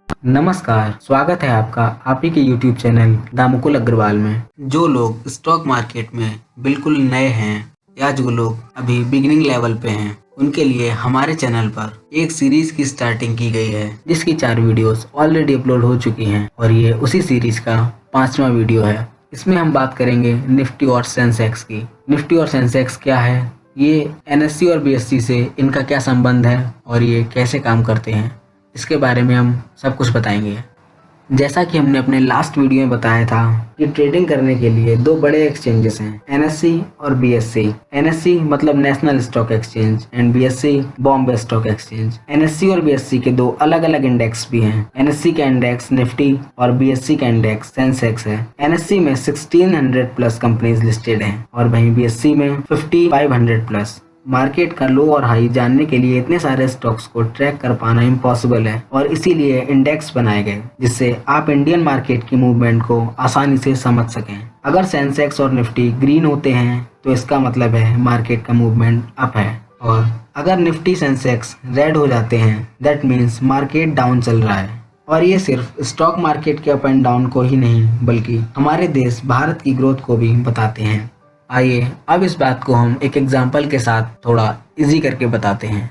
नमस्कार, स्वागत है आपका आप ही के YouTube channel the Mukul Agrawal में। जो लोग स्टॉक मार्केट में बिल्कुल नए हैं या जो लोग अभी बिगिनिंग लेवल पे हैं, उनके लिए हमारे चैनल पर एक सीरीज की स्टार्टिंग की गई है, जिसकी 4 वीडियोस ऑलरेडी अपलोड हो चुकी हैं और ये उसी सीरीज का 5वां वीडियो है। इसमें हम बात करेंगे निफ्टी और सेंसेक्स की। निफ्टी और सेंसेक्स क्या है, ये NSE और BSE से इनका क्या संबंध है और ये कैसे काम करते हैं, इसके बारे में हम सब कुछ बताएंगे। जैसा कि हमने अपने लास्ट वीडियो में बताया था कि ट्रेडिंग करने के लिए 2 बड़े एक्सचेंजेस हैं, NSE और BSE। NSE मतलब national stock exchange and BSE Bombay stock exchange. NSE और BSE के 2 अलग अलग इंडेक्स भी हैं। NSE का इंडेक्स निफ्टी और BSE का इंडेक्स सेंसेक्स है। NSE में 1600 प्लस कंपनीज लिस्टेड हैं और वहीं BSE में 5500 प्लस। मार्केट का लो और हाई जानने के लिए इतने सारे स्टॉक्स को ट्रैक कर पाना इम्पॉसिबल है और इसीलिए इंडेक्स बनाए गए, जिससे आप इंडियन मार्केट की मूवमेंट को आसानी से समझ सकें। अगर सेंसेक्स और निफ्टी ग्रीन होते हैं तो इसका मतलब है मार्केट का मूवमेंट अप है, और अगर निफ्टी सेंसेक्स रेड हो जाते हैं दैट मीन्स मार्केट डाउन चल रहा है। और ये सिर्फ स्टॉक मार्केट के अप एंड डाउन को ही नहीं बल्कि हमारे देश भारत की ग्रोथ को भी बताते हैं। आइए अब इस बात को हम एक एग्जाम्पल के साथ थोड़ा इजी करके बताते हैं।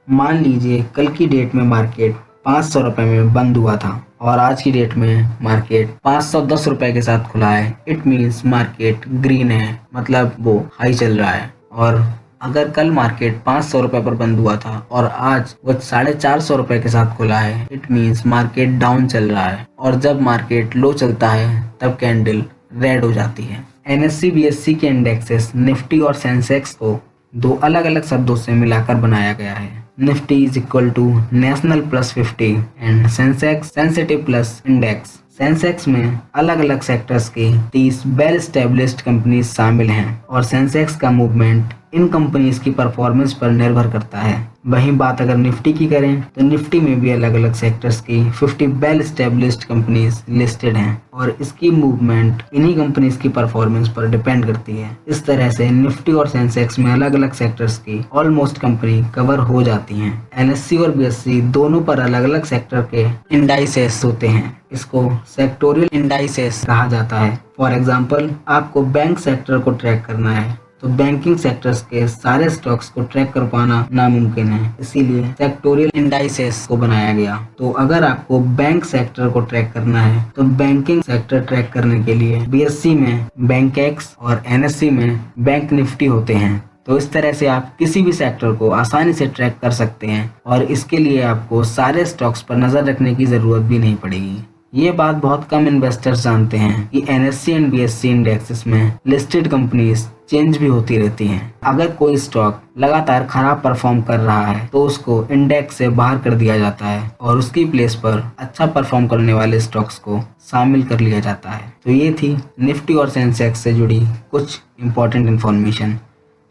मान लीजिए कल की डेट में मार्केट 500 रुपये में बंद हुआ था और आज की डेट में मार्केट 510 रुपये के साथ खुला है। इट मीन्स मार्केट ग्रीन है, मतलब वो हाई चल रहा है। और अगर कल मार्केट 500 रुपये पर बंद हुआ था और आज वो 450 रुपये के साथ खुला है, इट मीन्स मार्केट डाउन चल रहा है। और जब मार्केट लो चलता है तब कैंडल रेड हो जाती है। NSE BSE के इंडेक्सेस निफ्टी और सेंसेक्स को 2 अलग अलग शब्दों से मिलाकर बनाया गया है। Nifty is equal to national plus 50 and Sensex sensitive plus index. Sensex में अलग अलग सेक्टर्स के 30 वेल स्टेब्लिश्ड कंपनीज शामिल हैं और सेंसेक्स का मूवमेंट इन कंपनीज की परफॉर्मेंस पर निर्भर करता है। वहीं बात अगर निफ्टी की करें तो निफ्टी में भी अलग अलग सेक्टर्स की 50 वेल स्टेब्लिश्ड कंपनीज लिस्टेड हैं और इसकी मूवमेंट इन्हीं कंपनीज की परफॉर्मेंस पर डिपेंड करती है। इस तरह से निफ्टी और सेंसेक्स में अलग अलग सेक्टर्स की ऑलमोस्ट कंपनी कवर हो जाती हैं। NSE और BSE दोनों पर अलग अलग सेक्टर के इंडाइसेस होते हैं। इसको सेक्टोरियल इंडाइसेस कहा जाता है। फॉर एग्जाम्पल, आपको बैंक सेक्टर को ट्रैक करना है तो बैंकिंग सेक्टर्स के सारे स्टॉक्स को ट्रैक कर पाना नामुमकिन है, इसीलिए सेक्टोरियल इंडाइसेस को बनाया गया। तो अगर आपको बैंक सेक्टर को ट्रैक करना है तो बैंकिंग सेक्टर ट्रैक करने के लिए BSE में बैंकेक्स और NSE में बैंक निफ्टी होते हैं। तो इस तरह से आप किसी भी सेक्टर को आसानी से ट्रैक कर सकते हैं और इसके लिए आपको सारे स्टॉक्स पर नजर रखने की जरूरत भी नहीं पड़ेगी। ये बात बहुत कम इन्वेस्टर्स जानते हैं कि NSE एंड BSE इंडेक्सेस में लिस्टेड कंपनीज चेंज भी होती रहती हैं। अगर कोई स्टॉक लगातार खराब परफॉर्म कर रहा है तो उसको इंडेक्स से बाहर कर दिया जाता है और उसकी प्लेस पर अच्छा परफॉर्म करने वाले स्टॉक्स को शामिल कर लिया जाता है। तो ये थी निफ्टी और सेंसेक्स से जुड़ी कुछ इंपॉर्टेंट इन्फॉर्मेशन।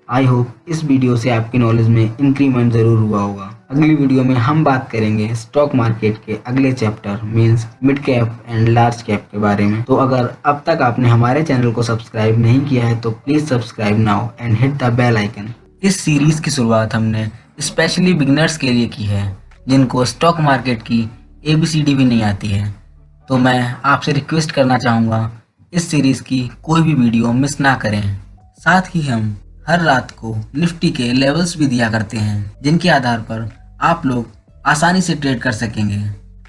आई होप इस वीडियो से आपकी नॉलेज में इंक्रीमेंट जरूर हुआ होगा। अगली वीडियो में हम बात करेंगे स्टॉक मार्केट के अगले chapter means mid cap and large cap के बारे में। तो अगर अब तक आपने हमारे चैनल को सब्सक्राइब नहीं किया है तो please subscribe now and hit the bell icon. इस सीरीज की शुरुआत हमने स्पेशली बिगिनर्स के लिए की है जिनको स्टॉक मार्केट की ABCD भी नहीं आती है। तो मैं आपसे रिक्वेस्ट करना चाहूँगा इस सीरीज की कोई भी वीडियो मिस ना करें। साथ ही हम हर रात को निफ्टी के लेवल्स भी दिया करते हैं जिनके आधार पर आप लोग आसानी से ट्रेड कर सकेंगे।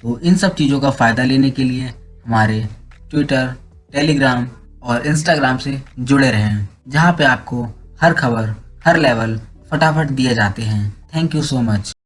तो इन सब चीज़ों का फ़ायदा लेने के लिए हमारे ट्विटर, टेलीग्राम और इंस्टाग्राम से जुड़े रहें, जहां पे आपको हर खबर, हर लेवल फटाफट दिए जाते हैं। Thank you so much.